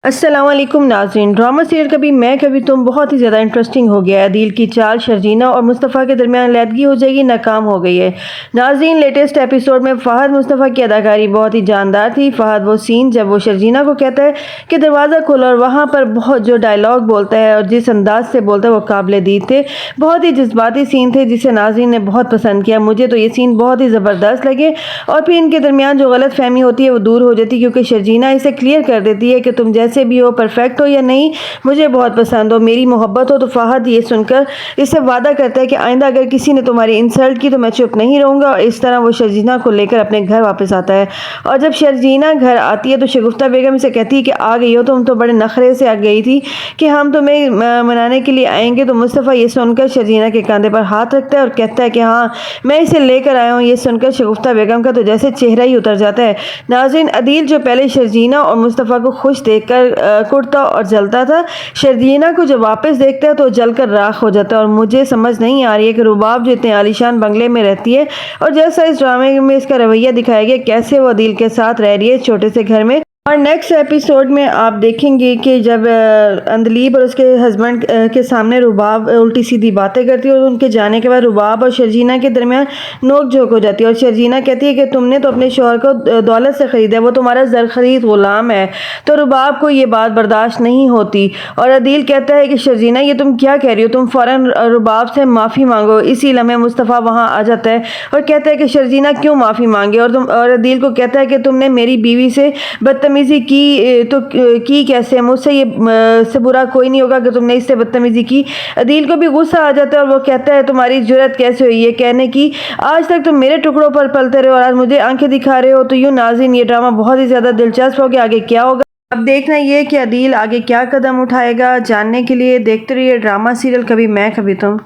السلام علیکم ناظرین، ڈرامہ سیریل کبھی میں کبھی تم بہت ہی زیادہ انٹرسٹنگ ہو گیا ہے۔ عدیل کی چال شرجینہ اور مصطفیٰ کے درمیان علیحدگی ہو جائے گی ناکام ہو گئی ہے۔ ناظرین، لیٹسٹ ایپیسوڈ میں فہد مصطفیٰ کی اداکاری بہت ہی جاندار تھی۔ فہد وہ سین جب وہ شرجینہ کو کہتا ہے کہ دروازہ کھولو اور وہاں پر بہت جو ڈائلاگ بولتا ہے اور جس انداز سے بولتا ہے وہ قابل دید تھے، بہت ہی جذباتی سین تھے جسے ناظرین نے بہت پسند کیا۔ مجھے تو یہ سین بہت ہی زبردست لگے اور پھر ان کے درمیان جو غلط فہمی ہوتی ہے وہ دور ہو جاتی ہے، کیونکہ شرجینہ اسے کلیئر کر دیتی ہے کہ تم جیسے بھی ہو، پرفیکٹ ہو یا نہیں، مجھے بہت پسند ہو، میری محبت ہو۔ تو فہد یہ سن کر اس سے وعدہ کرتا ہے کہ آئندہ اگر کسی نے تمہاری انسلٹ کی تو میں چپ نہیں رہوں گا، اور اس طرح وہ شرجینہ کو لے کر اپنے گھر واپس آتا ہے۔ اور جب شرجینہ گھر آتی ہے تو شگفتہ بیگم سے کہتی ہے کہ آ گئی ہو، تم تو بڑے نخرے سے آ گئی تھی کہ ہم تمہیں منانے کے لیے آئیں گے۔ تو مصطفیٰ یہ سن کر شرجینہ کے کاندھے پر ہاتھ رکھتا ہے اور کہتا ہے کہ ہاں، میں اسے لے کر آیا ہوں۔ یہ سن کر شگفتہ بیگم کا تو جیسے چہرہ ہی اتر جاتا ہے۔ ناظرین، عدیل جو پہلے شرجینہ اور مصطفیٰ کو خوش دیکھ کر کڑتا اور جلتا تھا، شرجینہ کو جب واپس دیکھتا ہے تو جل کر راکھ ہو جاتا ہے۔ اور مجھے سمجھ نہیں آ رہی ہے کہ رباب جو اتنے عالیشان بنگلے میں رہتی ہے اور جیسا اس ڈرامے میں اس کا رویہ دکھایا گیا، کیسے وہ عدیل کے ساتھ رہ رہی ہے چھوٹے سے گھر میں۔ اور نیکسٹ ایپیسوڈ میں آپ دیکھیں گے کہ جب اندلیب اور اس کے ہسبینڈ کے سامنے رباب الٹی سیدھی باتیں کرتی ہے اور ان کے جانے کے بعد رباب اور شرجینہ کے درمیان نوک جھوک ہو جاتی ہے، اور شرجینہ کہتی ہے کہ تم نے تو اپنے شوہر کو دولت سے خریدا ہے، وہ تمہارا زرخرید غلام ہے۔ تو رباب کو یہ بات برداشت نہیں ہوتی اور عدیل کہتا ہے کہ شرجینہ، یہ تم کیا کہہ رہی ہو، تم فوراً رباب سے معافی مانگو۔ اسی لمحے مصطفیٰ وہاں آ جاتا ہے اور کہتا ہے کہ شرجینہ کیوں معافی مانگے، اور عدیل کو کہتا ہے کہ تم نے میری بیوی سے بدتمیزی کی تو کی کیسے، مجھ سے یہ سے برا کوئی نہیں ہوگا کہ تم نے اس سے بدتمیزی کی۔ عدیل کو بھی غصہ آ جاتا ہے اور وہ کہتا ہے تمہاری جرأت کیسے ہوئی یہ کہنے کی، آج تک تم میرے ٹکڑوں پر پلتے رہے اور آج مجھے آنکھیں دکھا رہے ہو۔ تو یوں ناظرین، یہ ڈرامہ بہت ہی زیادہ دلچسپ ہو کہ آگے کیا ہوگا۔ اب دیکھنا یہ کہ عدیل آگے کیا قدم اٹھائے گا۔ جاننے کے لیے دیکھتے رہیے ڈرامہ سیریل کبھی میں کبھی تم۔